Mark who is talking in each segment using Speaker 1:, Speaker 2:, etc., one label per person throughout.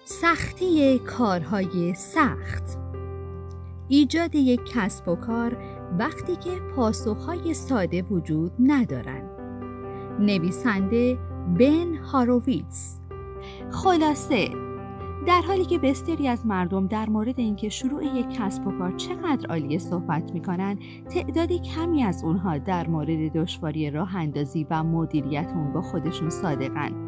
Speaker 1: سختی کارهای سخت. ایجاد یک کسب و کار وقتی که پاسخهای ساده وجود ندارند. نویسنده بن هاروویتز. خلاصه، در حالی که بسیاری از مردم در مورد اینکه شروع یک کسب و کار چقدر عالیه صحبت می‌کنند، تعداد کمی از اونها در مورد دشواری راه اندازی و مدیریت اون با خودشون صادقن.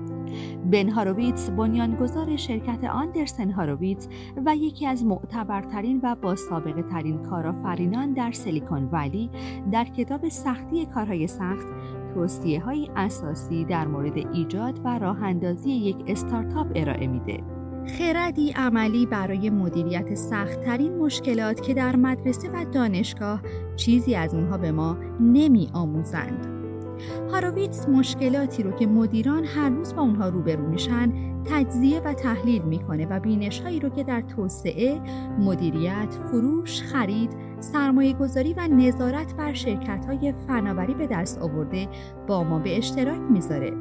Speaker 1: بن هاروویتز بنیانگذار شرکت آندرسن هاروویتز و یکی از معتبرترین و با سابقه ترین کارآفرینان در سیلیکون ولی در کتاب سختی کارهای سخت توصیه‌های اساسی در مورد ایجاد و راه اندازی یک استارتاپ ارائه میده. خردی عملی برای مدیریت سخت‌ترین مشکلات که در مدرسه و دانشگاه چیزی از اونها به ما نمی آموزند. هاروویتز مشکلاتی رو که مدیران هر روز با اونها روبرو میشن تجزیه و تحلیل میکنه و بینش‌هایی رو که در توسعه، مدیریت، فروش، خرید، سرمایه‌گذاری و نظارت بر شرکت‌های فناوری به دست آورده با ما به اشتراک میذاره.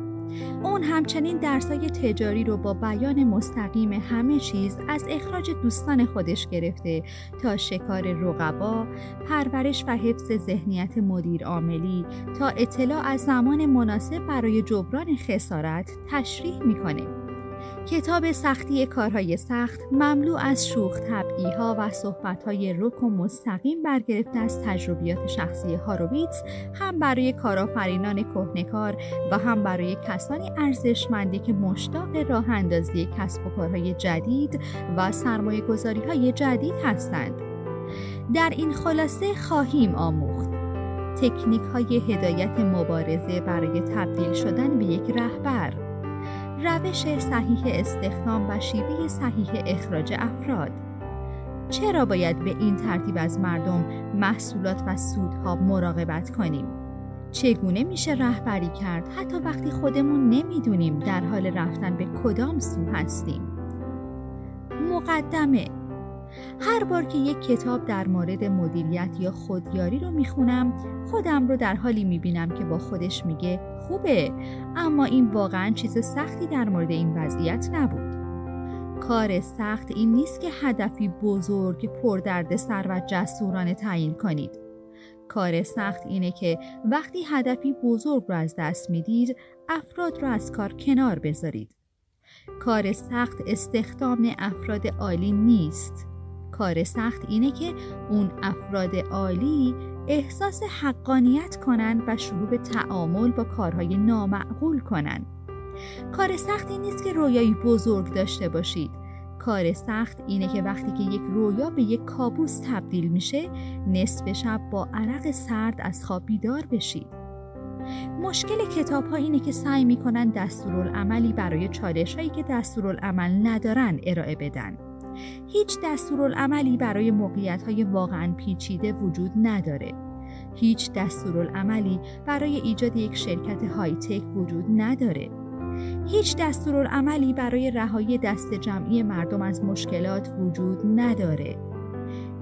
Speaker 1: اون همچنین درس‌های تجاری رو با بیان مستقیم همه چیز از اخراج دوستان خودش گرفته تا شکار رقبا، پرورش و حفظ ذهنیت مدیر عاملی تا اطلاع از زمان مناسب برای جبران خسارت تشریح می‌کنه. کتاب سختی کارهای سخت مملو از شوخ طبعی‌ها و صحبت‌های رک و مستقیم برگرفته از تجربیات شخصی هاروویتز، هم برای کارآفرینان کهنه‌کار و هم برای کسانی ارزشمندی که مشتاق راه اندازی کسب و کارهای جدید و سرمایه‌گذاری‌های جدید هستند. در این خلاصه خواهیم آموخت تکنیک‌های هدایت مبارزه برای تبدیل شدن به یک رهبر، روش صحیح استخدام و شیوه صحیح اخراج افراد. چرا باید به این ترتیب از مردم، محصولات و سودها مراقبت کنیم؟ چگونه میشه رهبری کرد حتی وقتی خودمون نمیدونیم در حال رفتن به کدام سو هستیم؟ مقدمه: هر بار که یک کتاب در مورد مدیریت یا خودیاری رو میخونم، خودم رو در حالی میبینم که با خودش میگه خوبه، اما این واقعا چیز سختی در مورد این وضعیت نبود. کار سخت این نیست که هدفی بزرگ، پردردسر و جسورانه تعیین کنید. کار سخت اینه که وقتی هدفی بزرگ رو از دست میدید، افراد رو از کار کنار بذارید. کار سخت استخدام افراد عالی نیست. کار سخت اینه که اون افراد عالی احساس حقانیت کنن و شروع به تعامل با کارهای نامعقول کنن. کار سخت این نیست که رویایی بزرگ داشته باشید. کار سخت اینه که وقتی که یک رویا به یک کابوس تبدیل میشه، نصف شب با عرق سرد از خواب بیدار بشید. مشکل کتاب‌ها اینه که سعی می‌کنن دستورالعملی برای چالش‌هایی که دستورالعمل ندارن ارائه بدن. هیچ دستورالعملی برای موقعیت‌های واقعاً پیچیده وجود نداره. هیچ دستورالعملی برای ایجاد یک شرکت های تک وجود نداره. هیچ دستورالعملی برای رهایی دست جمعی مردم از مشکلات وجود نداره.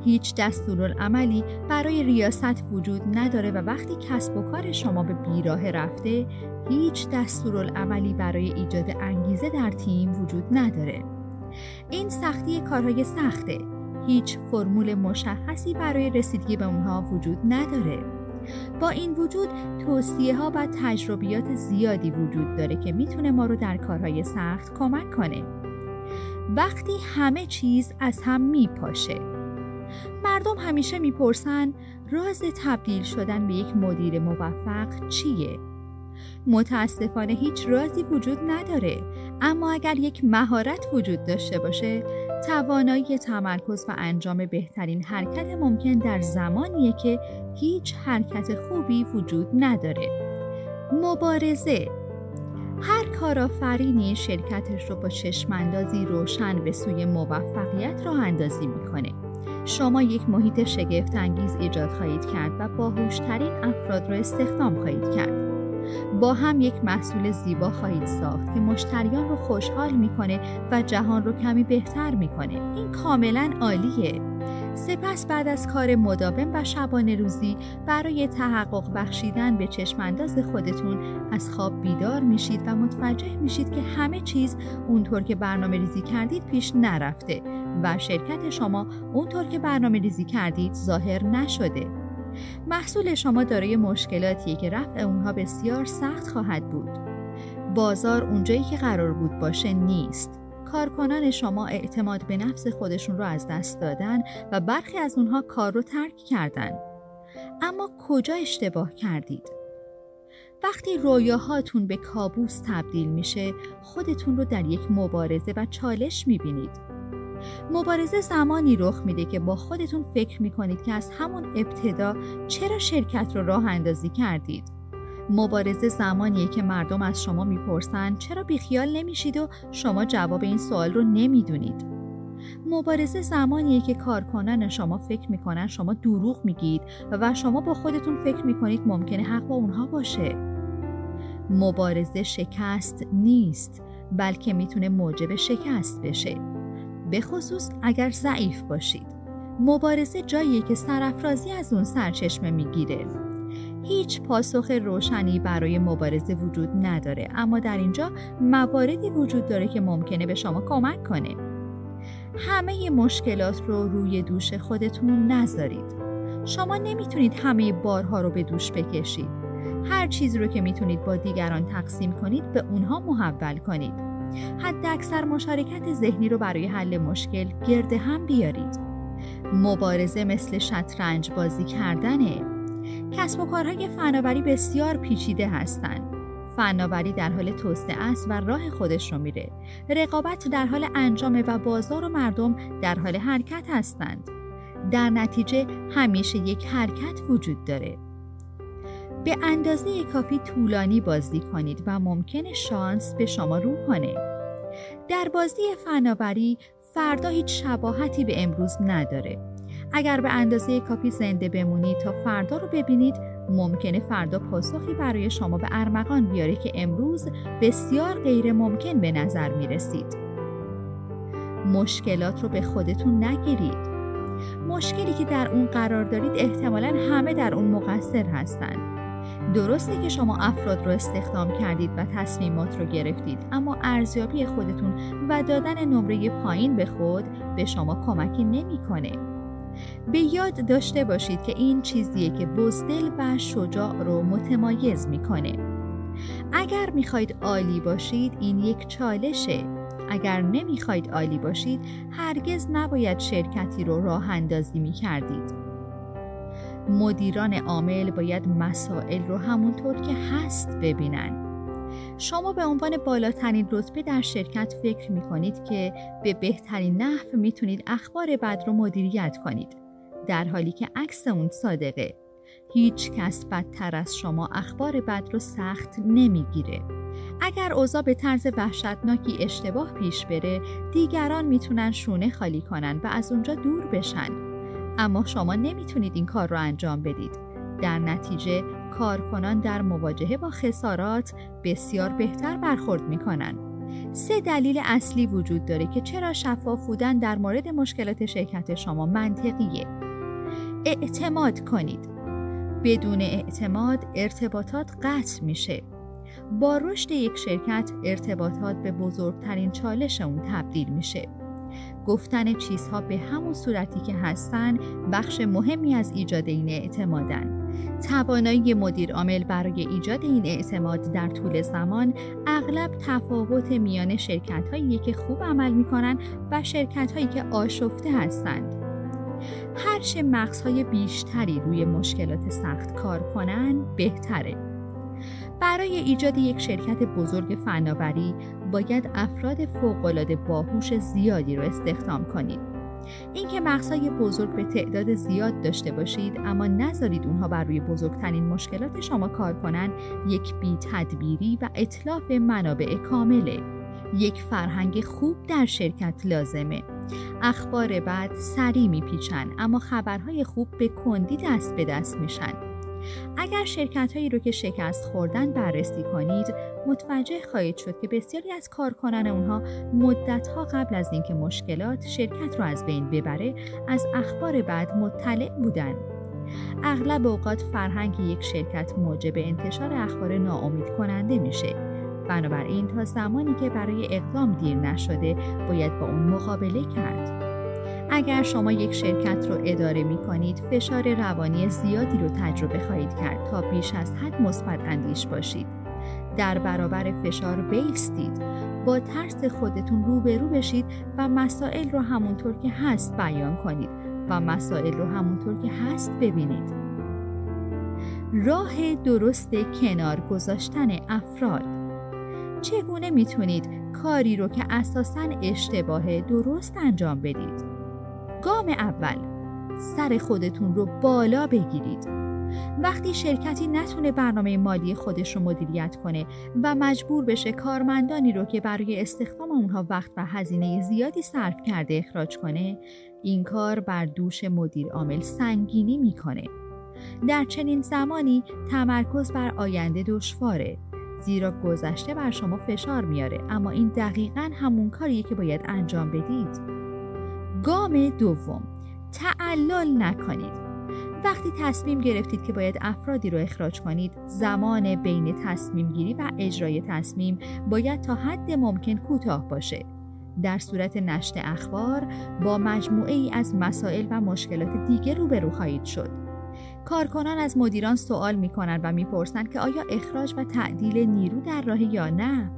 Speaker 1: هیچ دستورالعملی برای ریاست وجود نداره و وقتی کسب و کار شما به بیراه رفته، هیچ دستورالعملی برای ایجاد انگیزه در تیم وجود نداره. این سختی کارهای سخته. هیچ فرمول مشخصی برای رسیدگی به اونها وجود نداره. با این وجود توصیه‌ها و تجربیات زیادی وجود داره که میتونه ما رو در کارهای سخت کمک کنه. وقتی همه چیز از هم میپاشه. مردم همیشه میپرسن راز تبدیل شدن به یک مدیر موفق چیه؟ متاسفانه هیچ رازی وجود نداره، اما اگر یک مهارت وجود داشته باشه، توانایی تمرکز و انجام بهترین حرکت ممکن در زمانیه که هیچ حرکت خوبی وجود نداره. مبارزه. هر کارآفرینی شرکتش رو با چشماندازی روشن به سوی موفقیت راه اندازی میکنه. شما یک محیط شگفت‌انگیز ایجاد خواهید کرد و باهوشترین افراد را استخدام خواهید کرد. با هم یک محصول زیبا خواهید ساخت که مشتریان رو خوشحال میکنه و جهان رو کمی بهتر میکنه. این کاملا عالیه. سپس بعد از کار مداوم و شبانه روزی برای تحقق بخشیدن به چشمانداز خودتون از خواب بیدار میشید و متوجه میشید که همه چیز اونطور که برنامه ریزی کردید پیش نرفته و شرکت شما اونطور که برنامه ریزی کردید ظاهر نشده. محصول شما دارای مشکلاتیه که رفع اونها بسیار سخت خواهد بود. بازار اونجایی که قرار بود باشه نیست. کارکنان شما اعتماد به نفس خودشون رو از دست دادن و برخی از اونها کار رو ترک کردن. اما کجا اشتباه کردید؟ وقتی رویاهاتون به کابوس تبدیل میشه، خودتون رو در یک مبارزه و چالش میبینید. مبارزه زمانی رخ میده که با خودتون فکر میکنید که از همون ابتدا چرا شرکت رو راه اندازی کردید. مبارزه زمانیه که مردم از شما میپرسن چرا بیخیال نمیشید و شما جواب این سوال رو نمیدونید. مبارزه زمانیه که کارکنان شما فکر میکنن شما دروغ میگید و شما با خودتون فکر میکنید ممکنه حق با اونها باشه. مبارزه شکست نیست، بلکه میتونه موجب شکست بشه، به خصوص اگر ضعیف باشید. مبارزه جاییه که سرافرازی از اون سرچشمه میگیره. هیچ پاسخ روشنی برای مبارزه وجود نداره، اما در اینجا مواردی وجود داره که ممکنه به شما کمک کنه. همه مشکلات رو روی دوش خودتون نذارید. شما نمیتونید همه بارها رو به دوش بکشید. هر چیز رو که میتونید با دیگران تقسیم کنید به اونها محول کنید. حداکثر مشارکت ذهنی رو برای حل مشکل گرد هم بیارید. مبارزه مثل شطرنج بازی کردنه. کسب و کارهای فناوری بسیار پیچیده هستند. فناوری در حال توسعه است و راه خودش رو میره. رقابت در حال انجامه و بازار و مردم در حال حرکت هستند. در نتیجه همیشه یک حرکت وجود داره. به اندازه کافی طولانی بازی کنید و ممکنه شانس به شما رو کنه. در بازی فناوری فردا هیچ شباهتی به امروز نداره. اگر به اندازه کافی زنده بمونید تا فردا رو ببینید، ممکنه فردا پاسخی برای شما به ارمغان بیاره که امروز بسیار غیر ممکن به نظر می رسید. مشکلات رو به خودتون نگیرید. مشکلی که در اون قرار دارید احتمالاً همه در اون مقصر هستند. درسته که شما افراد رو استخدام کردید و تصمیمات رو گرفتید، اما ارزیابی خودتون و دادن نمره پایین به خود به شما کمکی نمی‌کنه. به یاد داشته باشید که این چیزیه که بزدل و شجاع رو متمایز میکنه. اگر میخواید عالی باشید این یک چالشه. اگر نمیخواید عالی باشید هرگز نباید شرکتی رو راه اندازی میکردید. مدیران عامل باید مسائل رو همونطور که هست ببینن. شما به عنوان بالاترین رتبه در شرکت فکر می‌کنید که به بهترین نحو میتونید اخبار بد رو مدیریت کنید، در حالی که عکس اون صادقه. هیچ کس بدتر از شما اخبار بد رو سخت نمیگیره. اگر اوضاع به طرز وحشتناکی اشتباه پیش بره، دیگران میتونن شونه خالی کنن و از اونجا دور بشن. اما شما نمیتونید این کار رو انجام بدید. در نتیجه کارکنان در مواجهه با خسارات بسیار بهتر برخورد میکنن. 3 دلیل اصلی وجود داره که چرا شفاف بودن در مورد مشکلات شرکت شما منطقیه. اعتماد کنید. بدون اعتماد ارتباطات قطع میشه. با رشد یک شرکت ارتباطات به بزرگترین چالش اون تبدیل میشه. گفتن چیزها به همون صورتی که هستن بخش مهمی از ایجاد این اعتمادن. توانایی مدیر عامل برای ایجاد این اعتماد در طول زمان اغلب تفاوت میان شرکت‌هایی که خوب عمل می‌کنن و شرکت‌هایی که آشفته هستند. هرچه مغزهای بیشتری روی مشکلات سخت کار کنن بهتره. برای ایجاد یک شرکت بزرگ فناوری باید افراد فوق‌العاده باهوش زیادی رو استخدام کنید. اینکه مغزهای بزرگ به تعداد زیاد داشته باشید اما نذارید اونها بر روی بزرگترین مشکلات شما کار کنن، یک بی‌تدبیری و اتلاف منابع کامله. یک فرهنگ خوب در شرکت لازمه. اخبار بد سریع میپیچن اما خبرهای خوب به کندی دست به دست میشن. اگر شرکت‌هایی رو که شکست خوردن بررسی کنید، متوجه خواهید شد که بسیاری از کارکنان اونها مدت‌ها قبل از اینکه مشکلات شرکت رو از بین ببره، از اخبار بد مطلع بودن. اغلب اوقات فرهنگ یک شرکت موجب انتشار اخبار ناامید کننده میشه. بنابراین تا زمانی که برای اقدام دیر نشده، باید با اون مقابله کرد. اگر شما یک شرکت رو اداره می کنید، فشار روانی زیادی رو تجربه خواهید کرد تا بیش از حد مثبت اندیش باشید. در برابر فشار بایستید، با ترس خودتون روبرو بشید و مسائل رو همونطور که هست بیان کنید و مسائل رو همونطور که هست ببینید. راه درست کنار گذاشتن افراد. چگونه میتونید کاری رو که اساساً اشتباه درست انجام بدید؟ گام اول، سر خودتون رو بالا بگیرید. وقتی شرکتی نتونه برنامه مالی خودش رو مدیریت کنه و مجبور بشه کارمندانی رو که برای استخدام اونها وقت و هزینه زیادی صرف کرده اخراج کنه، این کار بر دوش مدیر عامل سنگینی میکنه. در چنین زمانی تمرکز بر آینده دشواره، زیرا گذشته بر شما فشار میاره، اما این دقیقاً همون کاریه که باید انجام بدید. گام دوم، تعلل نکنید. وقتی تصمیم گرفتید که باید افرادی رو اخراج کنید، زمان بین تصمیم گیری و اجرای تصمیم باید تا حد ممکن کوتاه باشه. در صورت نشر اخبار با مجموعه ای از مسائل و مشکلات دیگه روبرو خواهید شد. کارکنان از مدیران سوال میکنن و میپرسن که آیا اخراج و تعدیل نیرو در راه یا نه؟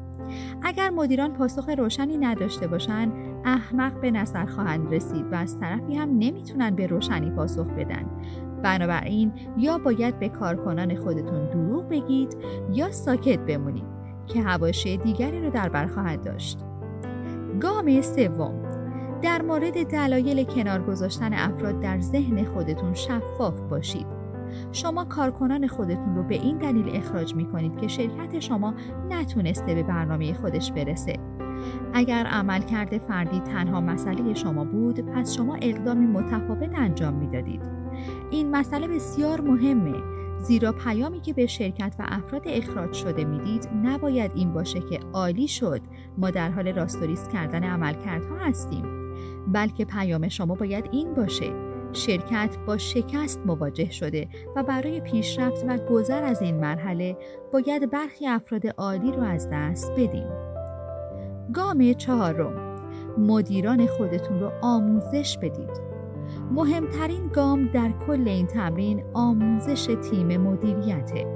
Speaker 1: اگر مدیران پاسخ روشنی نداشته باشن، احمق به نظر خواهند رسید و از طرفی هم نمیتونن به روشنی پاسخ بدن. بنابراین یا باید به کارکنان خودتون دروغ بگید یا ساکت بمونید که حواشی دیگری رو در بر خواهد داشت. گام سوم، در مورد دلایل کنار گذاشتن افراد در ذهن خودتون شفاف باشید. شما کارکنان خودتون رو به این دلیل اخراج می‌کنید که شرکت شما نتونسته به برنامه خودش برسه. اگر عملکرد فردی تنها مسئله شما بود، پس شما اقدامی متفاوت انجام میدادید. این مسئله بسیار مهمه، زیرا پیامی که به شرکت و افراد اخراج شده میدید نباید این باشه که عالی شد، ما در حال راستوریست کردن عملکردها هستیم، بلکه پیام شما باید این باشه: شرکت با شکست مواجه شده و برای پیشرفت و گذر از این مرحله باید برخی افراد عالی رو از دست بدیم. گام چهارم، مدیران خودتون رو آموزش بدید. مهمترین گام در کل این تمرین آموزش تیم مدیریته.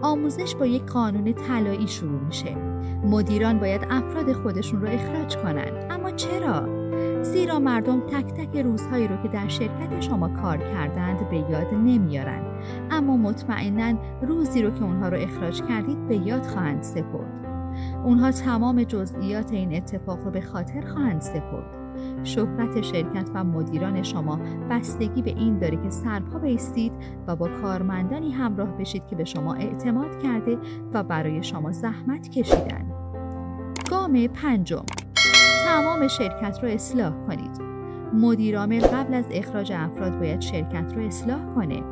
Speaker 1: آموزش با یک قانون طلایی شروع میشه. مدیران باید افراد خودشون رو اخراج کنن. اما چرا؟ زیرا مردم تک تک روزهایی رو که در شرکت شما کار کردند به یاد نمیارن، اما مطمئناً روزی رو که اونها رو اخراج کردید به یاد خواهند سپرد. اونها تمام جزئیات این اتفاق رو به خاطر خواهند سپرد. شهرت شرکت و مدیران شما بستگی به این داره که سرپا بایستید و با کارمندانی همراه بشید که به شما اعتماد کرده و برای شما زحمت کشیدن. گام پنجم، تمام شرکت رو اصلاح کنید. مدیرعامل قبل از اخراج افراد باید شرکت رو اصلاح کنه.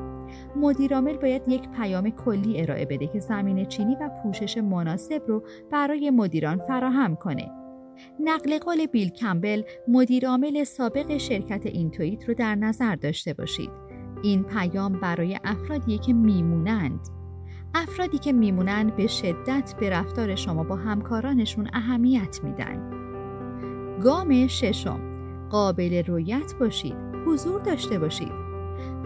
Speaker 1: مدیرعامل باید یک پیام کلی ارائه بده که زمینه‌چینی و پوشش مناسب رو برای مدیران فراهم کنه. نقل قول بیل کمبل، مدیرعامل سابق شرکت اینتویت رو در نظر داشته باشید. این پیام برای افرادی که میمونند. افرادی که میمونند به شدت به رفتار شما با همکارانشون اهمیت میدن. گام ششم، قابل رؤیت باشید، حضور داشته باشید.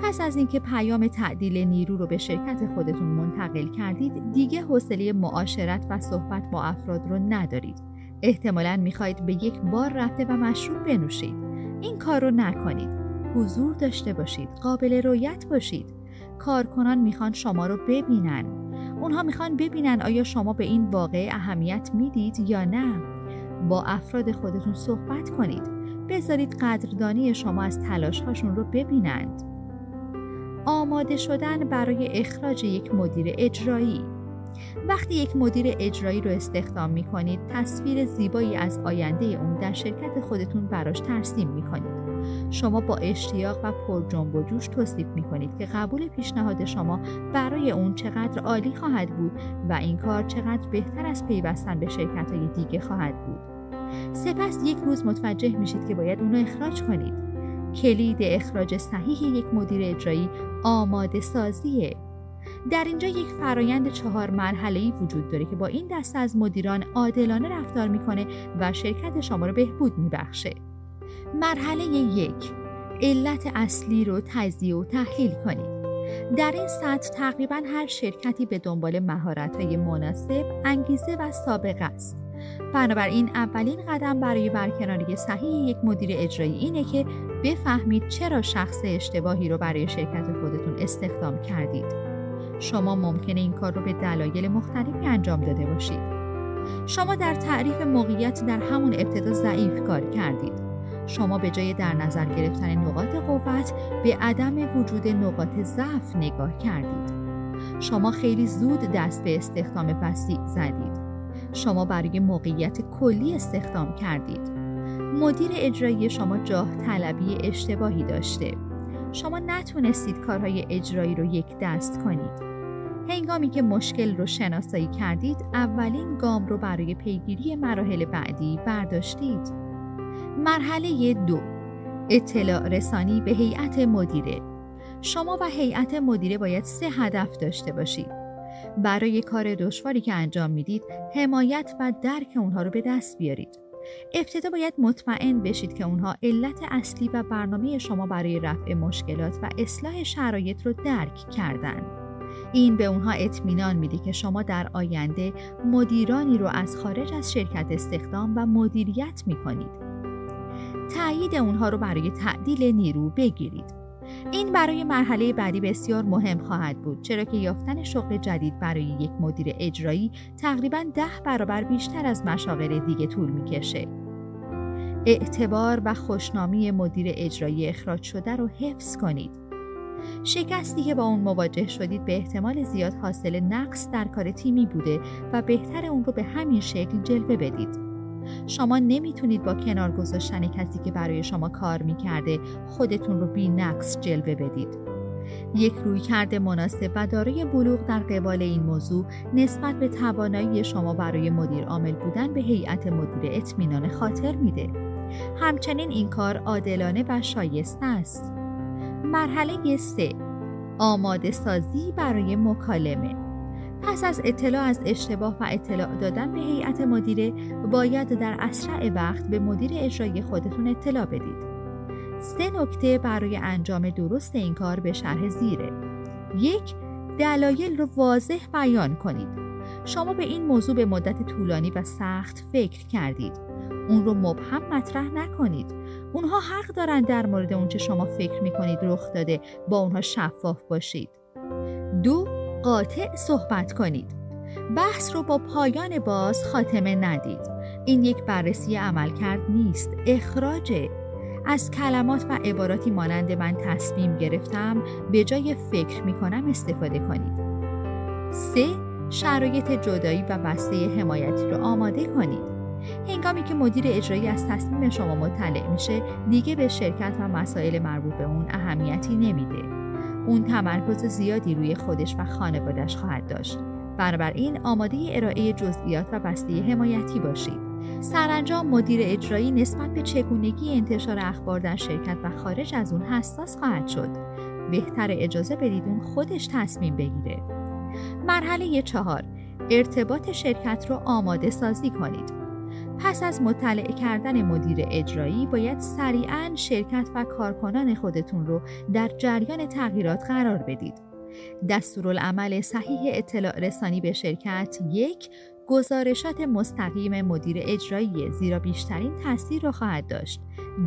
Speaker 1: پس از اینکه پیام تعدیل نیرو رو به شرکت خودتون منتقل کردید، دیگه حوصله معاشرت و صحبت با افراد رو ندارید. احتمالاً میخواید به یک بار رفته و مشروب بنوشید. این کار رو نکنید. حضور داشته باشید، قابل رؤیت باشید. کارکنان میخوان شما رو ببینن. اونها میخوان ببینن آیا شما به این واقعه اهمیت میدید یا نه. با افراد خودتون صحبت کنید. بذارید قدردانی شما از تلاش‌هاشون رو ببینند. آماده شدن برای اخراج یک مدیر اجرایی. وقتی یک مدیر اجرایی رو استخدام می‌کنید، تصویر زیبایی از آینده اون در شرکت خودتون براش ترسیم می‌کنید. شما با اشتیاق و پرجنب و جوش توصیف می‌کنید که قبول پیشنهاد شما برای اون چقدر عالی خواهد بود و این کار چقدر بهتر از پیوستن به شرکت‌های دیگه خواهد بود. سپس یک روز متوجه میشید که باید اون رو اخراج کنید. کلید اخراج صحیح یک مدیر اجرایی آماده سازیه. در اینجا یک فرایند 4 مرحله‌ای وجود داره که با این دسته از مدیران عادلانه رفتار میکنه و شرکت شما رو بهبود میبخشه. مرحله 1، علت اصلی رو تجزیه و تحلیل کنید. در این سطح تقریباً هر شرکتی به دنبال مهارت‌های مناسب، انگیزه و سابقه است. بنابراین اولین قدم برای برکناری صحیح یک مدیر اجرایی اینه که بفهمید چرا شخص اشتباهی رو برای شرکت خودتون استخدام کردید. شما ممکنه این کار رو به دلایل مختلفی انجام داده باشید. شما در تعریف موقعیت در همون ابتدا ضعیف کار کردید. شما به جای در نظر گرفتن نقاط قوت به عدم وجود نقاط ضعف نگاه کردید. شما خیلی زود دست به استخدام وسیع زدید. شما برای موقعیت کلی استخدام کردید. مدیر اجرایی شما جاه طلبی اشتباهی داشته. شما نتونستید کارهای اجرایی رو یک دست کنید. هنگامی که مشکل رو شناسایی کردید، اولین گام رو برای پیگیری مراحل بعدی برداشتید. مرحله 2، اطلاع رسانی به هیئت مدیره. شما و هیئت مدیره باید 3 هدف داشته باشید. برای کار دشواری که انجام میدید، حمایت و درک اونها رو به دست بیارید. ابتدا باید مطمئن بشید که اونها علت اصلی و برنامه شما برای رفع مشکلات و اصلاح شرایط رو درک کردن. این به اونها اطمینان میده که شما در آینده مدیرانی رو از خارج از شرکت استخدام و مدیریت میکنید. تایید اونها رو برای تعدیل نیرو بگیرید. این برای مرحله بعدی بسیار مهم خواهد بود، چرا که یافتن شغل جدید برای یک مدیر اجرایی تقریباً 10 برابر بیشتر از مشاغل دیگه طول میکشه. اعتبار و خوشنامی مدیر اجرایی اخراج شده رو حفظ کنید. شکستی که با اون مواجه شدید به احتمال زیاد حاصل نقص در کار تیمی بوده و بهتر اون رو به همین شکل جلوه بدید. شما نمیتونید با کنار گذاشتن کسی که برای شما کار میکرده خودتون رو بی نقص جلوه بدید. یک رویکرد مناسب و دارای بلوغ در قبال این موضوع نسبت به توانایی شما برای مدیر عامل بودن به هیئت مدیره اطمینان خاطر میده. همچنین این کار عادلانه و شایسته است. مرحله 3، آماده سازی برای مکالمه. پس از اطلاع از اشتباه و اطلاع دادن به هیئت مدیره، باید در اسرع وقت به مدیر اجرایی خودتون اطلاع بدید. 3 نکته برای انجام درست این کار به شرح زیره. 1. دلایل رو واضح بیان کنید. شما به این موضوع به مدت طولانی و سخت فکر کردید. اون رو مبهم مطرح نکنید. اونها حق دارن در مورد اون چه شما فکر میکنید رخ داده با اونها شفاف باشید. 2. قاطع صحبت کنید. بحث رو با پایان باز خاتمه ندید. این یک بررسی عملکرد نیست، اخراجه. از کلمات و عباراتی مانند من تصمیم گرفتم به جای فکر میکنم استفاده کنید. 3. شرایط جدایی و بسته حمایتی رو آماده کنید. هنگامی که مدیر اجرایی از تصمیم شما مطلع میشه، دیگه به شرکت و مسائل مربوط به اون اهمیتی نمیده. اون تمرکز زیادی روی خودش و خانواده‌اش خواهد داشت. بنابراین آماده ارائه جزئیات و بسته حمایتی باشید. سرانجام مدیر اجرایی نسبت به چگونگی انتشار اخبار در شرکت و خارج از اون حساس خواهد شد. بهتر اجازه بدید اون خودش تصمیم بگیره. مرحله 4، ارتباط شرکت رو آماده سازی کنید. پس از مطالعه کردن مدیر اجرایی، باید سریعاً شرکت و کارکنان خودتون رو در جریان تغییرات قرار بدید. دستورالعمل صحیح اطلاع رسانی به شرکت: 1. گزارشات مستقیم مدیر اجرایی، زیرا بیشترین تاثیر را خواهد داشت.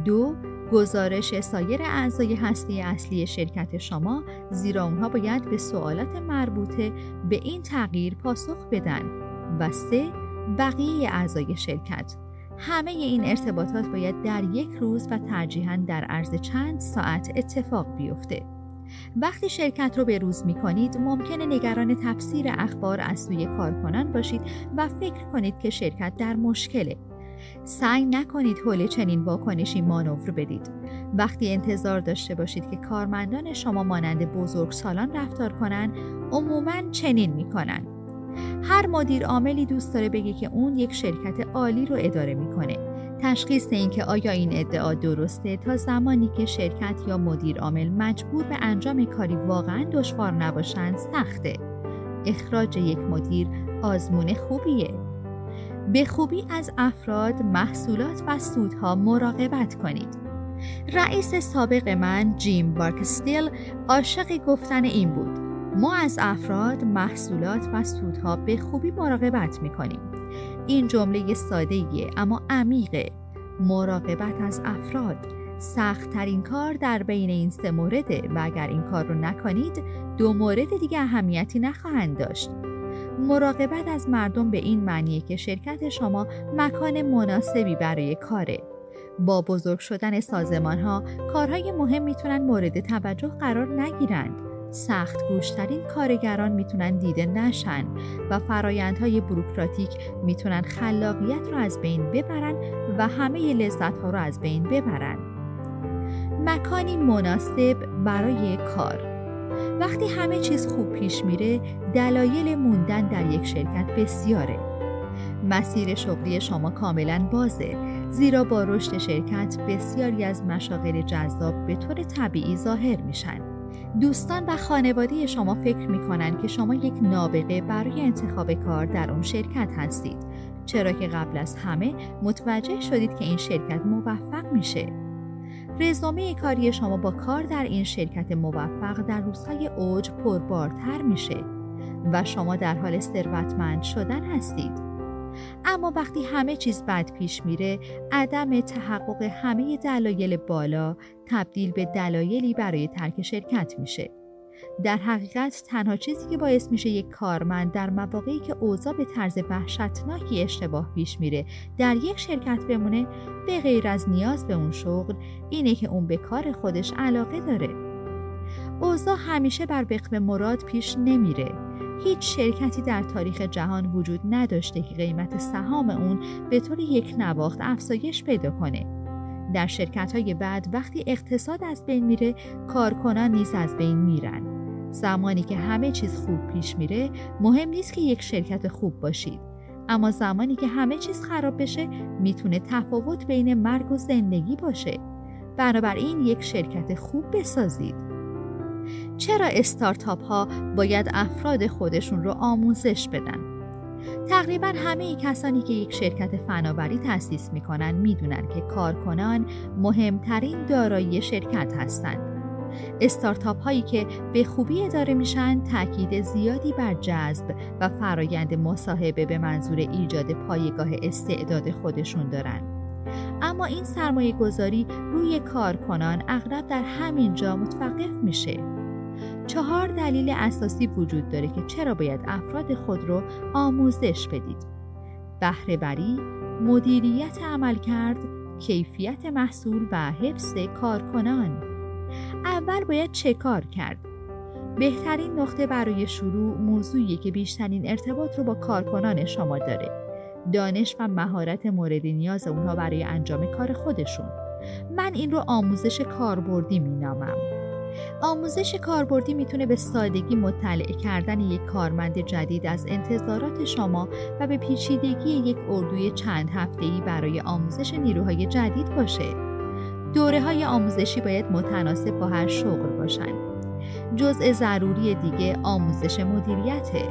Speaker 1: 2. گزارش سایر اعضای هسته اصلی شرکت شما، زیرا اونها باید به سوالات مربوطه به این تغییر پاسخ بدن. و 3. بقیه اعضای شرکت. همه این ارتباطات باید در یک روز و ترجیحاً در عرض چند ساعت اتفاق بیفته. وقتی شرکت رو به روز می‌کنید، ممکنه نگران تفسیر اخبار از سوی کارکنان باشید و فکر کنید که شرکت در مشکله. سعی نکنید حول چنین واکنشی مانور بدید. وقتی انتظار داشته باشید که کارمندان شما مانند بزرگسالان رفتار کنن، عموماً چنین میکنن. هر مدیر عاملی دوست داره بگه که اون یک شرکت عالی رو اداره میکنه. تشخیص این که آیا این ادعا درسته تا زمانی که شرکت یا مدیر عامل مجبور به انجام کاری واقعاً دشوار نباشند سخته. اخراج یک مدیر آزمون خوبیه. به خوبی از افراد، محصولات و سودها مراقبت کنید. رئیس سابق من، جیم بارکستیل، عاشق گفتن این بود: ما از افراد، محصولات و سودها به خوبی مراقبت می‌کنیم. این جمله ساده‌ایه اما عمیقه. مراقبت از افراد سخت‌ترین کار در بین این 3 مورده و اگر این کار رو نکنید، 2 مورد دیگه اهمیتی نخواهند داشت. مراقبت از مردم به این معنیه که شرکت شما مکان مناسبی برای کاره. با بزرگ شدن سازمان‌ها، کارهای مهم میتونن مورد توجه قرار نگیرند. سخت گوشترین کارگران میتونن دیده نشن و فرایندهای بوروکراتیک میتونن خلاقیت رو از بین ببرن و همه لذت‌ها رو از بین ببرن. مکانی مناسب برای کار. وقتی همه چیز خوب پیش میره، دلایل موندن در یک شرکت بسیاره. مسیر شغلی شما کاملا بازه، زیرا با رشد شرکت بسیاری از مشاغل جذاب به طور طبیعی ظاهر میشن. دوستان و خانواده شما فکر میکنن که شما یک نابغه برای انتخاب کار در اون شرکت هستید، چرا که قبل از همه متوجه شدید که این شرکت موفق میشه. رزومه کاری شما با کار در این شرکت موفق در روزهای اوج پربارتر میشه و شما در حال ثروتمند شدن هستید. اما وقتی همه چیز بد پیش میره، عدم تحقق همه دلایل بالا تبدیل به دلایلی برای ترک شرکت میشه. در حقیقت تنها چیزی که باعث میشه یک کارمند در مواقعی که اوضاع به طرز وحشتناکی اشتباه پیش میره در یک شرکت بمونه، به غیر از نیاز به اون شغل، اینه که اون به کار خودش علاقه داره. اوضاع همیشه بر وفق مراد پیش نمیره. هیچ شرکتی در تاریخ جهان وجود نداشته که قیمت سهام اون به طور یک نواخت افزایش پیدا کنه. در شرکت‌های بعد وقتی اقتصاد از بین میره، کارکنان نیز از بین میرن. زمانی که همه چیز خوب پیش میره، مهم نیست که یک شرکت خوب باشید. اما زمانی که همه چیز خراب بشه، میتونه تفاوت بین مرگ و زندگی باشه. بنابراین یک شرکت خوب بسازید. چرا استارتاپ ها باید افراد خودشون رو آموزش بدن؟ تقریبا همه کسانی که یک شرکت فناوری تأسیس میکنن میدونن که کارکنان مهمترین دارایی شرکت هستند. استارتاپ هایی که به خوبی اداره میشن تاکید زیادی بر جذب و فرایند مصاحبه به منظور ایجاد پایگاه استعداد خودشون دارن. اما این سرمایه گذاری روی کارکنان اغلب در همین جا متوقف میشه. 4 دلیل اساسی وجود داره که چرا باید افراد خود رو آموزش بدید: بهره بری، مدیریت عملکرد، کیفیت محصول و حفظ کارکنان. اول باید چه کار کرد؟ بهترین نقطه برای شروع موضوعیه که بیشترین ارتباط رو با کارکنان شما داره. دانش و مهارت مورد نیاز اونها برای انجام کار خودشون. من این رو آموزش کاربردی مینامم. آموزش کاربردی میتونه به سادگی مطلع کردن یک کارمند جدید از انتظارات شما و به پیچیدگی یک اردوی چند هفته‌ای برای آموزش نیروهای جدید باشه. دوره‌های آموزشی باید متناسب با هر شغل باشن. جزء ضروری دیگه آموزش مدیریته.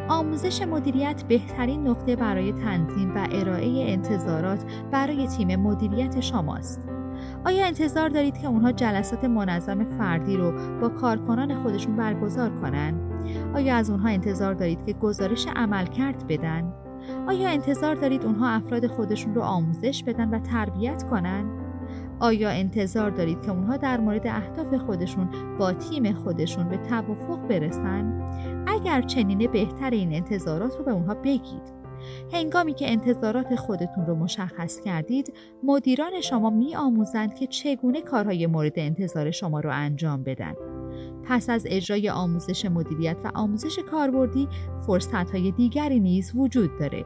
Speaker 1: آموزش مدیریت بهترین نقطه برای تنظیم و ارائه انتظارات برای تیم مدیریت شماست. آیا انتظار دارید که اونها جلسات منظم فردی رو با کارکنان خودشون برگزار کنن؟ آیا از اونها انتظار دارید که گزارش عملکرد بدن؟ آیا انتظار دارید اونها افراد خودشون رو آموزش بدن و تربیت کنن؟ آیا انتظار دارید که اونها در مورد اهداف خودشون با تیم خودشون به توافق برسن؟ اگر چنینه، بهتر این انتظارات رو به اونها بگید. هنگامی که انتظارات خودتون رو مشخص کردید، مدیران شما می آموزند که چگونه کارهای مورد انتظار شما رو انجام بدن. پس از اجرای آموزش مدیریت و آموزش کاربردی، فرصت‌های دیگری نیز وجود داره.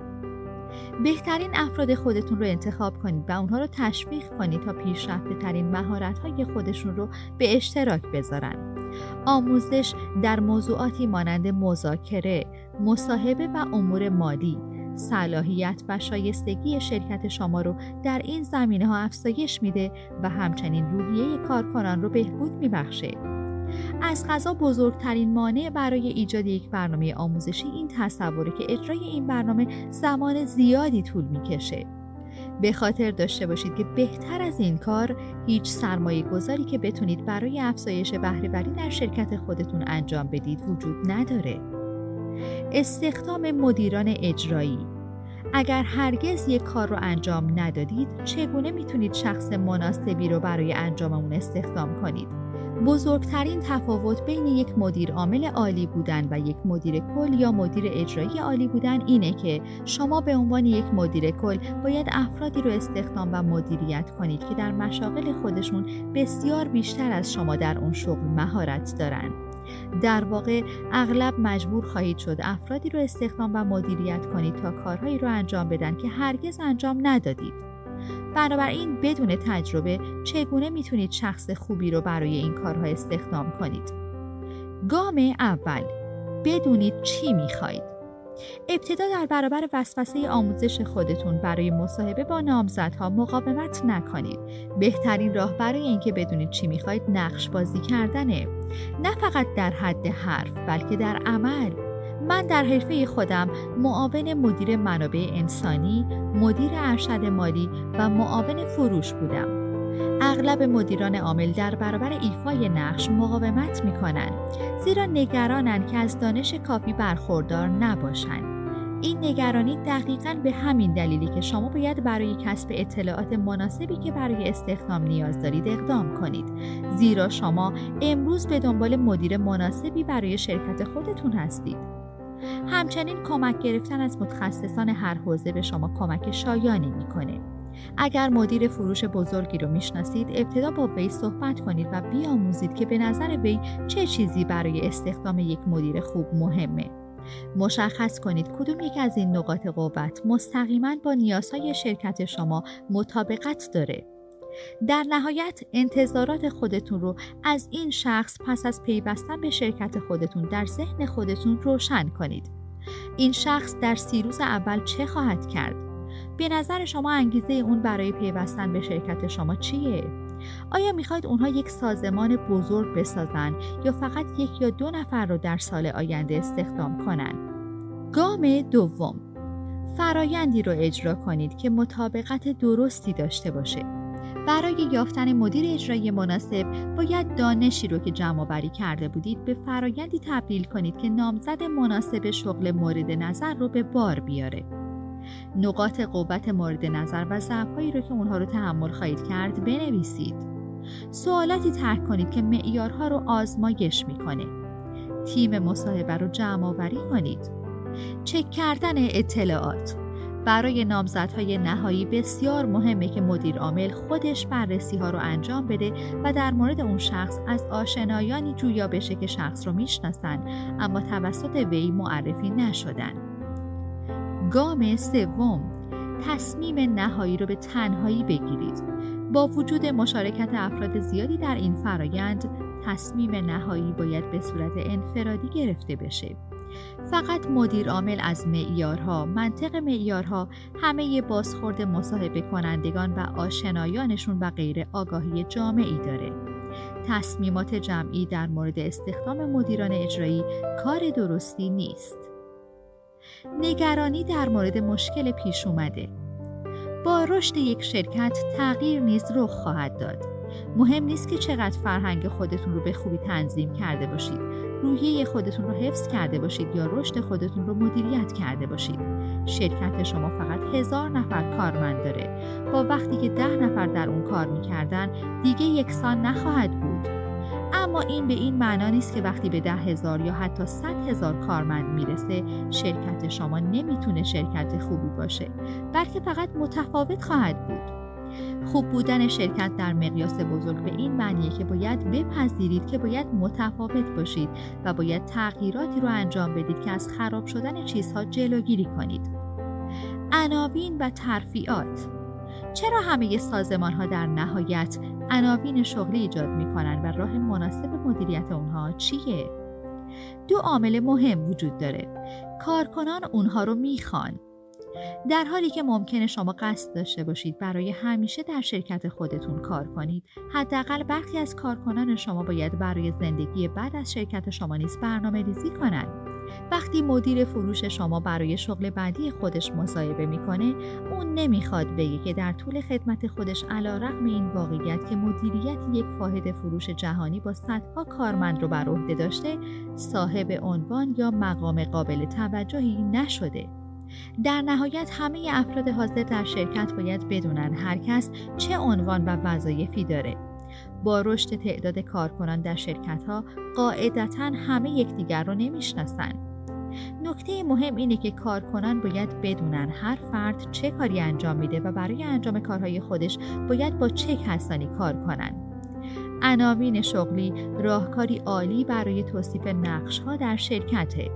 Speaker 1: بهترین افراد خودتون رو انتخاب کنید و اونها رو تشویق کنید تا پیشرفته ترین مهارت‌های خودشون رو به اشتراک بذارن. آموزش در موضوعاتی مانند مذاکره، مصاحبه و امور مالی، صلاحیت و شایستگی شرکت شما رو در این زمینه‌ها افزایش میده و همچنین روحیه کارکنان رو بهبود میبخشه. از قضا بزرگترین مانع برای ایجاد یک برنامه آموزشی این تصوره که اجرای این برنامه زمان زیادی طول میکشه. به خاطر داشته باشید که بهتر از این کار هیچ سرمایه گذاری که بتونید برای افزایش بهره‌وری در شرکت خودتون انجام بدید وجود نداره. استخدام مدیران اجرایی. اگر هرگز یک کار رو انجام ندادید، چگونه میتونید شخص مناسبی رو برای انجام اون استخدام کنید؟ بزرگترین تفاوت بین یک مدیر عامل عالی بودن و یک مدیر کل یا مدیر اجرایی عالی بودن اینه که شما به عنوان یک مدیر کل باید افرادی رو استخدام و مدیریت کنید که در مشاغل خودشون بسیار بیشتر از شما در اون شغل مهارت دارن. در واقع اغلب مجبور خواهید شد افرادی رو استخدام و مدیریت کنید تا کارهایی رو انجام بدن که هرگز انجام ندادید. بنابراین بدون تجربه چگونه میتونید شخص خوبی رو برای این کارها استخدام کنید؟ گام اول، بدونید چی میخواید. ابتدا در برابر وسوسه آموزش خودتون برای مصاحبه با نامزدها مقاومت نکنید. بهترین راه برای اینکه بدونید چی میخواید نقش بازی کردنه. نه فقط در حد حرف بلکه در عمل. من در حرفه خودم معاون مدیر منابع انسانی، مدیر ارشد مالی و معاون فروش بودم. اغلب مدیران عامل در برابر ایفای نقش مقاومت می‌کنند، زیرا نگرانند که از دانش کافی برخوردار نباشند. این نگرانی دقیقاً به همین دلیلی که شما باید برای کسب اطلاعات مناسبی که برای استخدام نیاز دارید اقدام کنید، زیرا شما امروز به دنبال مدیر مناسبی برای شرکت خودتون هستید. همچنین کمک گرفتن از متخصصان هر حوزه به شما کمک شایانی میکنه. اگر مدیر فروش بزرگی رو میشناسید، ابتدا با وی صحبت کنید و بیاموزید که به نظر وی چه چیزی برای استخدام یک مدیر خوب مهمه. مشخص کنید کدوم یک از این نقاط قوت مستقیما با نیازهای شرکت شما مطابقت داره. در نهایت انتظارات خودتون رو از این شخص پس از پیوستن به شرکت خودتون در ذهن خودتون روشن کنید. این شخص در 30 روز اول چه خواهد کرد؟ به نظر شما انگیزه اون برای پیوستن به شرکت شما چیه؟ آیا میخواید اونها یک سازمان بزرگ بسازن یا فقط 1 یا 2 نفر رو در سال آینده استخدام کنن؟ گام دوم، فرایندی رو اجرا کنید که مطابقت درستی داشته باشه. برای یافتن مدیر اجرایی مناسب باید دانشی رو که جمع‌آوری کرده بودید به فرایندی تبدیل کنید که نامزد مناسب شغل مورد نظر رو به بار بیاره. نقاط قوت مورد نظر و ضعف‌هایی رو که اونها رو تحمل خواهید کرد بنویسید. سوالاتی طرح کنید که معیارها رو آزمایش میکنه. تیم مصاحبه رو جمع‌آوری کنید. چک کردن اطلاعات. برای نامزدهای نهایی بسیار مهمه که مدیر عامل خودش بررسی‌ها رو انجام بده و در مورد اون شخص از آشنایانی جویا بشه که شخص رو میشناسن اما توسط وی معرفی نشدن. گام سوم، تصمیم نهایی رو به تنهایی بگیرید. با وجود مشارکت افراد زیادی در این فرایند، تصمیم نهایی باید به صورت انفرادی گرفته بشه. فقط مدیر عامل از معیارها، منطق معیارها، همه بازخورد مصاحبه کنندگان و آشنایانشون و غیر آگاهی جامعی داره. تصمیمات جمعی در مورد استخدام مدیران اجرایی کار درستی نیست. نگرانی در مورد مشکل پیش اومده. با رشد یک شرکت تغییر نیز رخ خواهد داد. مهم نیست که چقدر فرهنگ خودتون رو به خوبی تنظیم کرده باشید، روحیه خودتون رو حفظ کرده باشید یا رشد خودتون رو مدیریت کرده باشید. شرکت شما فقط 1000 نفر کارمند داره. با وقتی که 10 نفر در اون کار میکردن دیگه یکسان نخواهد بود. اما این به این معنا نیست که وقتی به 10,000 یا حتی 100,000 کارمند میرسه شرکت شما نمیتونه شرکت خوبی باشه، بلکه فقط متفاوت خواهد بود. خوب بودن شرکت در مقیاس بزرگ به این معنیه که باید بپذیرید که باید متفاوت باشید و باید تغییراتی رو انجام بدید که از خراب شدن چیزها جلوگیری کنید. عناوین و ترفیعات. چرا همه سازمان‌ها در نهایت عناوین شغلی ایجاد می‌کنند و راه مناسب مدیریت اونها چیه؟ 2 عامل مهم وجود داره. کارکنان اونها رو میخوان. در حالی که ممکنه شما قصد داشته باشید برای همیشه در شرکت خودتون کار کنید، حداقل برخی از کارکنان شما باید برای زندگی بعد از شرکت شما نیز برنامه‌ریزی کنند. وقتی مدیر فروش شما برای شغل بعدی خودش مصاحبه میکنه، اون نمیخواد بگه که در طول خدمت خودش علیرغم این واقعیت که مدیریت یک واحد فروش جهانی با صدها کارمند رو بر عهده داشته، صاحب عنوان یا مقام قابل توجهی نشده. در نهایت همه افراد حاضر در شرکت باید بدونن هر کس چه عنوان و وظایفی داره. با رشد تعداد کارکنان در شرکت‌ها قاعدتاً همه یکدیگر رو نمیشناسن. نکته مهم اینه که کارکنان باید بدونن هر فرد چه کاری انجام میده و برای انجام کارهای خودش باید با چه کسانی کار کنن. عناوین شغلی راهکاری عالی برای توصیف نقش‌ها در شرکته.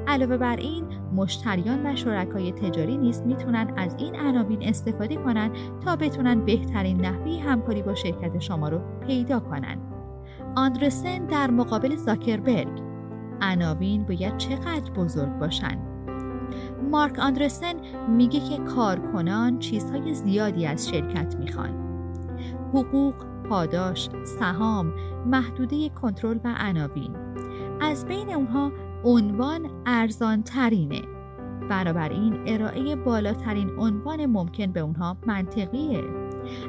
Speaker 1: علاوه بر این، مشتریان و شرکای تجاری نیز میتونن از این عناوین استفاده کنن تا بتونن بهترین نحوه همکاری با شرکت شما رو پیدا کنن. آندرسن در مقابل زاکربرگ. عناوین باید چقدر بزرگ باشن؟ مارک آندرسن میگه که کارکنان چیزهای زیادی از شرکت میخوان. حقوق، پاداش، سهام، محدوده کنترل و عناوین. از بین اونها عنوان ارزان ترینه. بنابراین ارائه بالاترین عنوان ممکن به اونها منطقیه.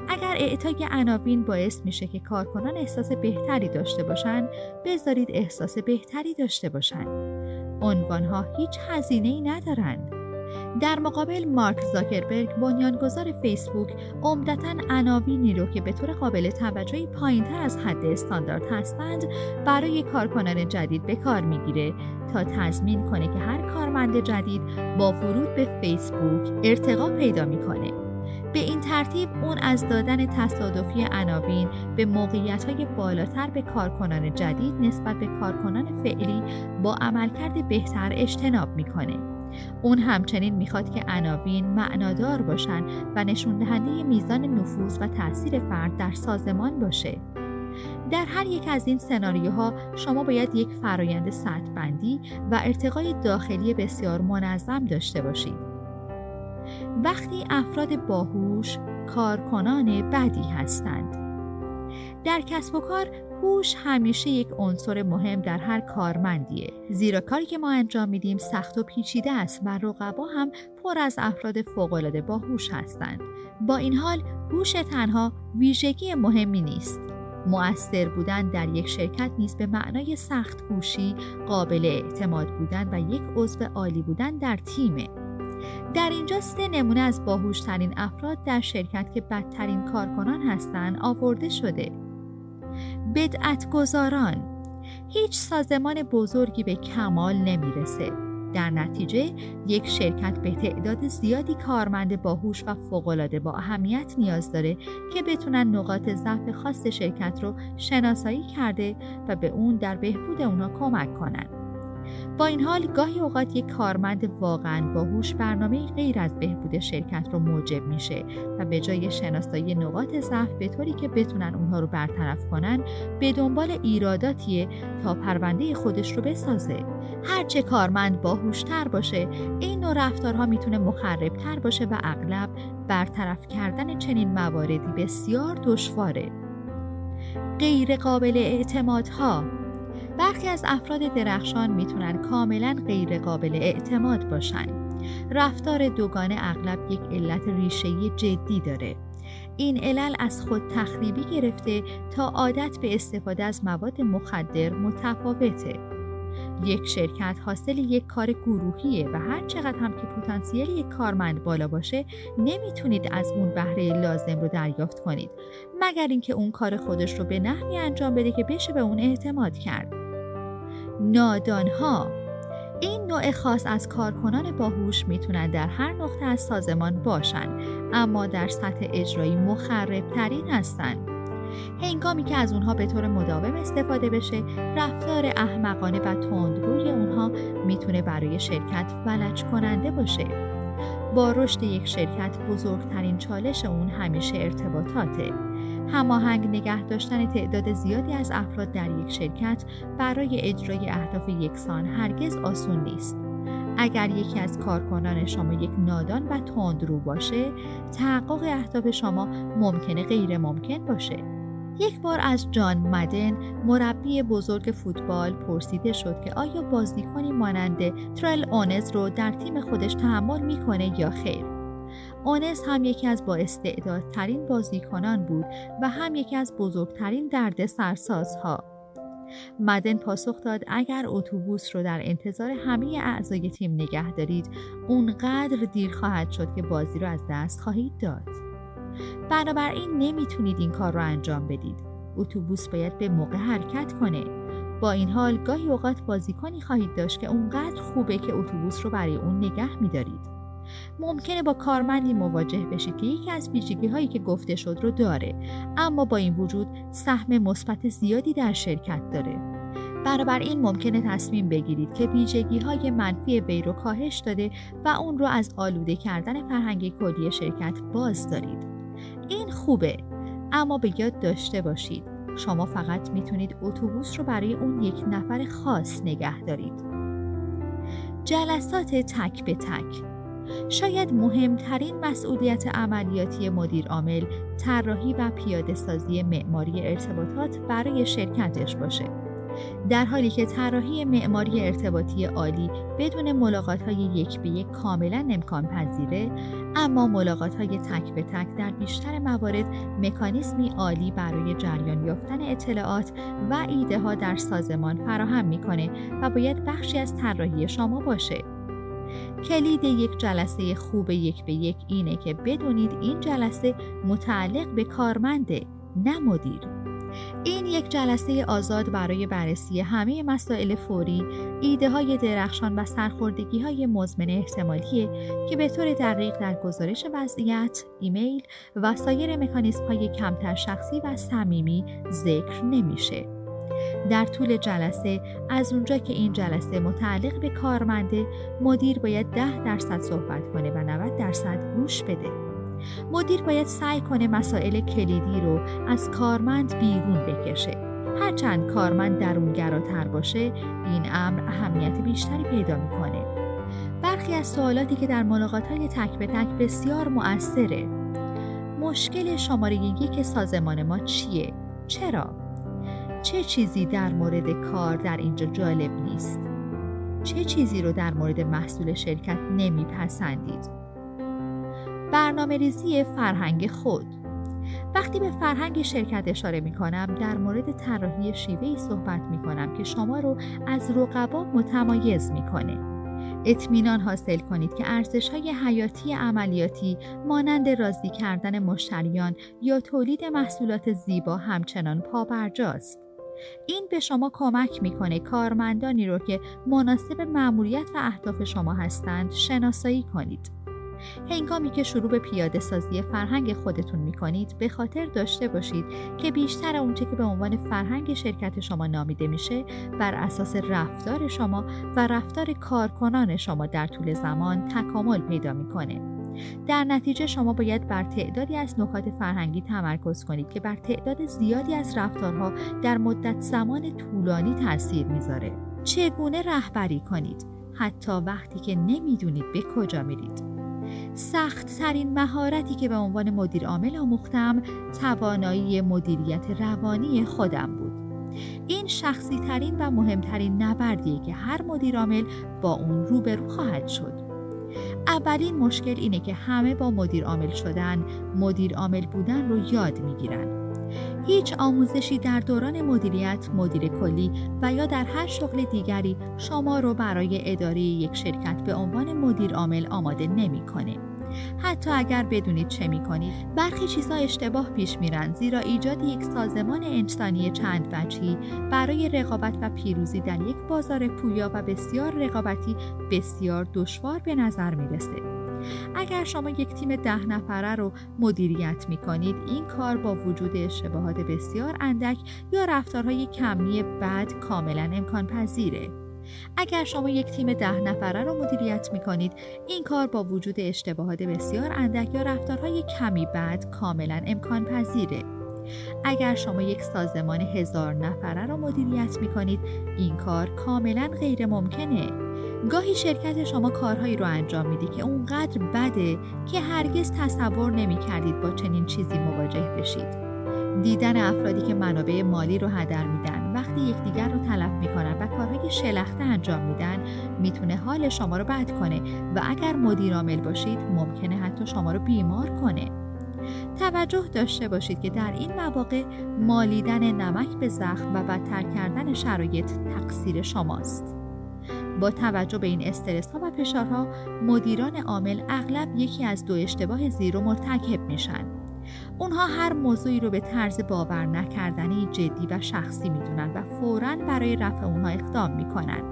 Speaker 1: اگر اعطای عناوین باعث میشه که کارکنان احساس بهتری داشته باشن، بذارید احساس بهتری داشته باشن. عنوانها هیچ هزینه‌ای ندارن. در مقابل مارک زاکربرگ بنیانگذار فیسبوک عمدتاً عناوینی رو که به طور قابل توجهی پایین‌تر از حد استاندارد هستند برای کارکنان جدید به کار میگیره تا تضمین کنه که هر کارمند جدید با ورود به فیسبوک ارتقا پیدا میکنه. به این ترتیب اون از دادن تصادفی عناوین به موقعیت‌های بالاتر به کارکنان جدید نسبت به کارکنان فعلی با عملکرد بهتر اجتناب میکنه. اون همچنین میخواد که عناوین معنادار باشن و نشون دهنده میزان نفوذ و تأثیر فرد در سازمان باشه. در هر یک از این سناریوها شما باید یک فرایند سطح بندی و ارتقای داخلی بسیار منظم داشته باشید. وقتی افراد باهوش کارکنان بدی هستند. در کسب و کار هوش همیشه یک عنصر مهم در هر کارمندیه، زیرا کاری که ما انجام میدیم سخت و پیچیده است و رقبا هم پر از افراد فوق‌العاده باهوش هستند. با این حال هوش تنها ویژگی مهمی نیست. مؤثر بودن در یک شرکت نیز به معنای سخت کوشی، قابل اعتماد بودن و یک عضو عالی بودن در تیمه. در اینجا 3 نمونه از باهوش‌ترین افراد در شرکت که بدترین کارکنان هستند آورده شده. بدعت‌گذاران. هیچ سازمان بزرگی به کمال نمیرسه. در نتیجه یک شرکت به تعداد زیادی کارمند باهوش و فوق‌العاده با اهمیت نیاز داره که بتونن نقاط ضعف خاص شرکت رو شناسایی کرده و به اون در بهبود اونها کمک کنن. با این حال گاهی اوقات یک کارمند واقعاً باهوش برنامه غیر از بهبود شرکت رو موجب میشه و به جای شناسایی نقاط ضعف به طوری که بتونن اونها رو برطرف کنن، به دنبال ایراداتیه تا پرونده خودش رو بسازه. هرچه کارمند باهوشتر باشه، این نوع رفتارها میتونه مخربتر باشه و اغلب برطرف کردن چنین مواردی بسیار دشواره. غیر قابل اعتمادها. برخی از افراد درخشان میتونن کاملا غیر قابل اعتماد باشن. رفتار دوگانه اغلب یک علت ریشه‌ای جدی داره. این علل از خود تخریبی گرفته تا عادت به استفاده از مواد مخدر متفاوته. یک شرکت حاصل یک کار گروهیه و هر چقدر هم که پتانسیل یک کارمند بالا باشه، نمیتونید از اون بهره لازم رو دریافت کنید مگر اینکه اون کار خودش رو به نحوی انجام بده که بشه به اون اعتماد کرد. نادانها. این نوع خاص از کارکنان باهوش میتونن در هر نقطه از سازمان باشن، اما در سطح اجرایی مخرب‌ترین هستن. هنگامی که از اونها به طور مداوم استفاده بشه، رفتار احمقانه و تندروی اونها میتونه برای شرکت فلج کننده باشه. با رشد یک شرکت بزرگترین چالش اون همیشه ارتباطاته. هماهنگ نگه داشتن تعداد زیادی از افراد در یک شرکت برای اجرای اهداف یکسان هرگز آسون نیست. اگر یکی از کارکنان شما یک نادان و تندرو باشه، تحقق اهداف شما ممکنه غیر ممکن باشه. یک بار از جان مدن، مربی بزرگ فوتبال، پرسیده شد که آیا بازیکنی مانند ترل اونز رو در تیم خودش تحمل میکنه یا خیر. اونز هم یکی از با استعدادترین بازیکنان بود و هم یکی از بزرگترین دردسرسازها. مدن پاسخ داد اگر اتوبوس رو در انتظار همه اعضای تیم نگه دارید، اونقدر دیر خواهد شد که بازی رو از دست خواهید داد. بنابراین نمیتونید این کار رو انجام بدید. اتوبوس باید به موقع حرکت کنه. با این حال گاهی اوقات بازیکنی خواهید داشت که اونقدر خوبه که اتوبوس رو برای اون نگه میدارید. ممکنه با کارمندی مواجه بشید که یکی از ویژگی‌هایی که گفته شد رو داره، اما با این وجود سهم مثبت زیادی در شرکت داره. بنابراین ممکنه تصمیم بگیرید که ویژگی‌های منفی وی رو کاهش داده و اون رو از آلوده کردن فرهنگ کلی شرکت باز دارید. این خوبه، اما به یاد داشته باشید شما فقط میتونید اتوبوس رو برای اون یک نفر خاص نگه دارید. جلسات تک به تک. شاید مهمترین مسئولیت عملیاتی مدیر عامل طراحی و پیاده سازی معماری ارتباطات برای شرکتش باشه. در حالی که طراحی معماری ارتباطی عالی بدون ملاقات‌های یک به یک کاملا امکان پذیره، اما ملاقات‌های تک به تک در بیشتر موارد مکانیزمی عالی برای جریان یافتن اطلاعات و ایده ها در سازمان فراهم میکنه و باید بخشی از طراحی شما باشه. کلید یک جلسه خوب یک به یک اینه که بدونید این جلسه متعلق به کارمنده، نه مدیر. این یک جلسه آزاد برای بررسی همه مسائل فوری، ایده های درخشان و سرخوردگی های مزمن احتمالیه که به طور دقیق در گزارش وضعیت، ایمیل و سایر مکانیزم های کمتر شخصی و صمیمی ذکر نمیشه. در طول جلسه، از اونجا که این جلسه متعلق به کارمنده، مدیر باید 10% صحبت کنه و 90% گوش بده. مدیر باید سعی کنه مسائل کلیدی رو از کارمند بیرون بکشه. هرچند کارمند درونگراتر باشه، این امر اهمیت بیشتری پیدا میکنه. برخی از سوالاتی که در ملاقات‌های تک به تک بسیار مؤثره. مشکل شماره 1 سازمان ما چیه؟ چرا؟ چه چیزی در مورد کار در اینجا جالب نیست؟ چه چیزی رو در مورد محصول شرکت نمیپسندید؟ برنامه‌ریزی فرهنگ خود. وقتی به فرهنگ شرکت اشاره می‌کنم، در مورد طراحی شیوهی صحبت می‌کنم که شما رو از رقبا متمایز می‌کنه. اطمینان حاصل کنید که ارزش‌های حیاتی عملیاتی مانند راضی کردن مشتریان یا تولید محصولات زیبا همچنان پابرجاست. این به شما کمک می‌کنه کارمندانی رو که مناسب مأموریت و اهداف شما هستند شناسایی کنید. هنگامی که شروع به پیاده سازی فرهنگ خودتون میکنید، به خاطر داشته باشید که بیشتر اونچه که به عنوان فرهنگ شرکت شما نامیده میشه بر اساس رفتار شما و رفتار کارکنان شما در طول زمان تکامل پیدا میکنه. در نتیجه شما باید بر تعدادی از نکات فرهنگی تمرکز کنید که بر تعداد زیادی از رفتارها در مدت زمان طولانی تاثیر میذاره. چگونه رهبری کنید حتی وقتی که نمیدونید به کجا میرید؟ سخت ترین مهارتی که به عنوان مدیر عامل آموختم توانایی مدیریت روانی خودم بود. این شخصی ترین و مهمترین نبردیه که هر مدیر عامل با اون روبرو خواهد شد. اولین مشکل اینه که همه با مدیر عامل شدن، مدیر عامل بودن رو یاد میگیرن. هیچ آموزشی در دوران مدیریت، مدیر کلی و یا در هر شغل دیگری شما رو برای اداره یک شرکت به عنوان مدیر عامل آماده نمی‌کنه. حتی اگر بدونید چه می‌کنید، برخی چیزها اشتباه پیش میرن، زیرا ایجاد یک سازمان انسانی چند وجهی برای رقابت و پیروزی در یک بازار پویا و بسیار رقابتی بسیار دشوار به نظر میرسه. اگر شما یک تیم 10 نفره رو مدیریت می‌کنید، این کار با وجود اشتباهات بسیار اندک یا رفتارهای کمی بد کاملا امکان پذیره. اگر شما یک تیم 10 نفره رو مدیریت می‌کنید، این کار با وجود اشتباهات بسیار اندک یا رفتارهای کمی بد کاملا امکان پذیره. اگر شما یک سازمان 1000 نفره رو مدیریت می‌کنید، این کار کاملا غیر ممکنه. گاهی شرکت شما کارهایی رو انجام میده که اونقدر بده که هرگز تصور نمی‌کردید با چنین چیزی مواجه بشید. دیدن افرادی که منابع مالی رو هدر میدن، وقتی یکدیگر رو تلف میکنن و کارهای شلخته انجام میدن، میتونه حال شما رو بد کنه و اگر مدیر عامل باشید ممکنه حتی شما رو بیمار کنه. توجه داشته باشید که در این مواقع مالیدن نمک به زخم و بدتر کردن شرایط تقصیر شماست. با توجه به این استرس ها و فشارها، مدیران عامل اغلب یکی از دو اشتباه زیر رو مرتکب میشن. اونها هر موضوعی رو به طرز باور نکردنی جدی و شخصی میدونن و فوراً برای رفع اونها اقدام میکنن،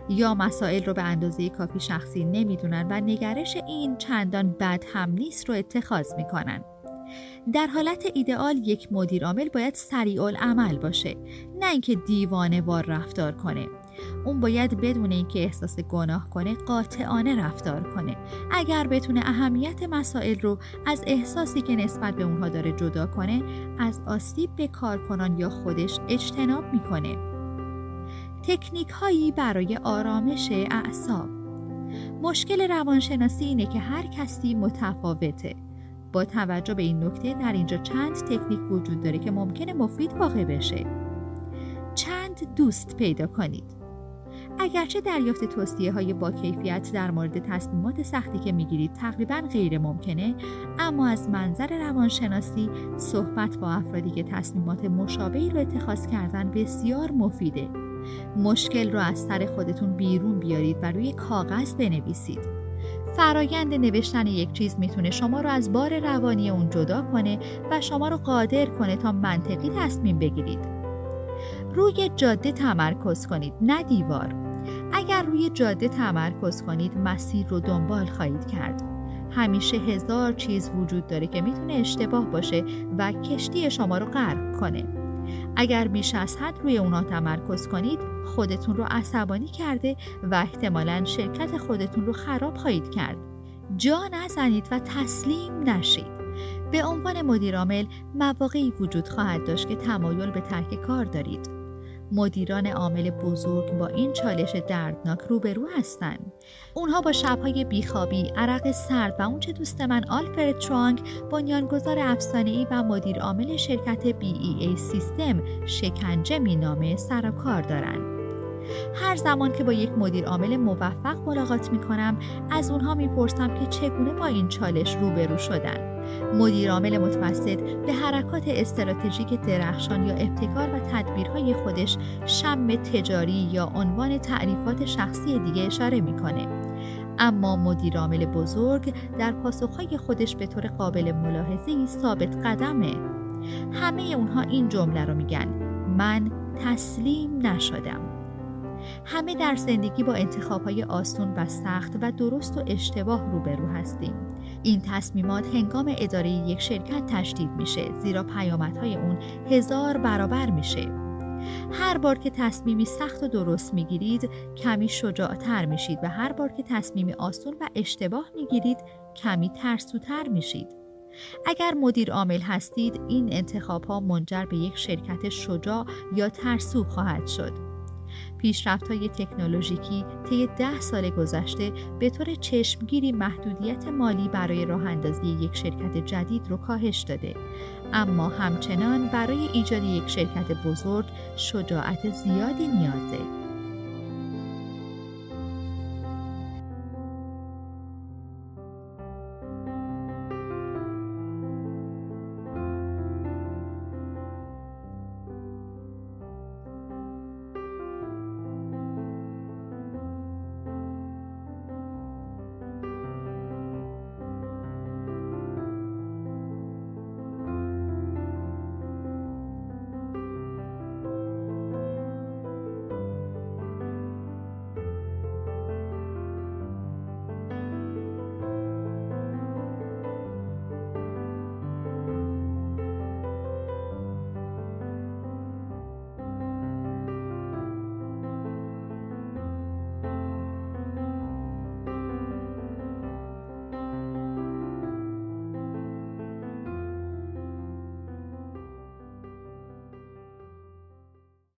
Speaker 1: یا مسائل رو به اندازه کافی شخصی نمیدونن و نگرش این چندان بد هم نیست رو اتخاذ میکنن. در حالت ایدئال یک مدیر عامل باید سریع العمل باشه، نه اینکه دیوانه وار رفتار کنه. اون باید بدون اینکه احساس گناه کنه قاطعانه رفتار کنه. اگر بتونه اهمیت مسائل رو از احساسی که نسبت به اونها داره جدا کنه، از آسیب به کارکنان یا خودش اجتناب میکنه. تکنیک هایی برای آرامش اعصاب. مشکل روانشناسی اینه که هر کسی متفاوته. با توجه به این نکته در اینجا چند تکنیک وجود داره که ممکنه مفید واقع بشه. چند دوست پیدا کنید. اگرچه دریافت توصیه‌های با کیفیت در مورد تصمیمات سختی که میگیرید تقریباً غیر ممکنه، اما از منظر روانشناسی صحبت با افرادی که تصمیمات مشابهی رو اتخاذ کردن بسیار مفیده. مشکل رو از سر خودتون بیرون بیارید و روی کاغذ بنویسید. فرایند نوشتن یک چیز میتونه شما رو از بار روانی اون جدا کنه و شما رو قادر کنه تا منطقی تصمیم بگیرید. روی جاده تمرکز کنید، نه دیوار. اگر روی جاده تمرکز کنید، مسیر رو دنبال خواهید کرد. همیشه 1000 چیز وجود داره که میتونه اشتباه باشه و کشتی شما رو غرق کنه. اگر بیش از حد روی اونا تمرکز کنید، خودتون رو عصبانی کرده و احتمالاً شرکت خودتون رو خراب خواهید کرد. جا نزنید و تسلیم نشید. به عنوان مدیر عامل مواقعی وجود خواهد داشت که تمایل به ترک کار دارید. مدیران عامل بزرگ با این چالش دردناک روبرو هستند. اونها با شب‌های بیخوابی، عرق سرد و اونچه دوست من آلفرد ترانگ، بنیانگذار افسانه‌ای و مدیر عامل شرکت BEA سیستم شکنجه مینامه سر و کار دارند. هر زمان که با یک مدیر عامل موفق ملاقات می‌کنم، از اونها میپرسم که چگونه با این چالش روبرو شدن. مدیر عامل متوسط به حرکات استراتژیک درخشان یا ابتکار و تدبیرهای خودش شم تجاری یا عنوان تعریفات شخصی دیگه اشاره میکنه. اما مدیر عامل بزرگ در پاسخهای خودش به طور قابل ملاحظه‌ای ثابت قدمه. همه اونها این جمله رو میگن: من تسلیم نشدم. همه در زندگی با انتخاب‌های آسون و سخت و درست و اشتباه روبرو هستیم. این تصمیمات هنگام اداره یک شرکت تشدید میشه، زیرا پیامدهای اون 1000 برابر میشه. هر بار که تصمیمی سخت و درست میگیرید، کمی شجاعتر میشید و هر بار که تصمیمی آسون و اشتباه میگیرید، کمی ترسوتر میشید. اگر مدیر عامل هستید، این انتخاب‌ها منجر به یک شرکت شجاع یا ترسو خواهد شد. پیشرفت‌های تکنولوژیکی طی 10 سال گذشته به طور چشمگیری محدودیت مالی برای راه‌اندازی یک شرکت جدید رو کاهش داده، اما همچنان برای ایجاد یک شرکت بزرگ شجاعت زیادی نیازه.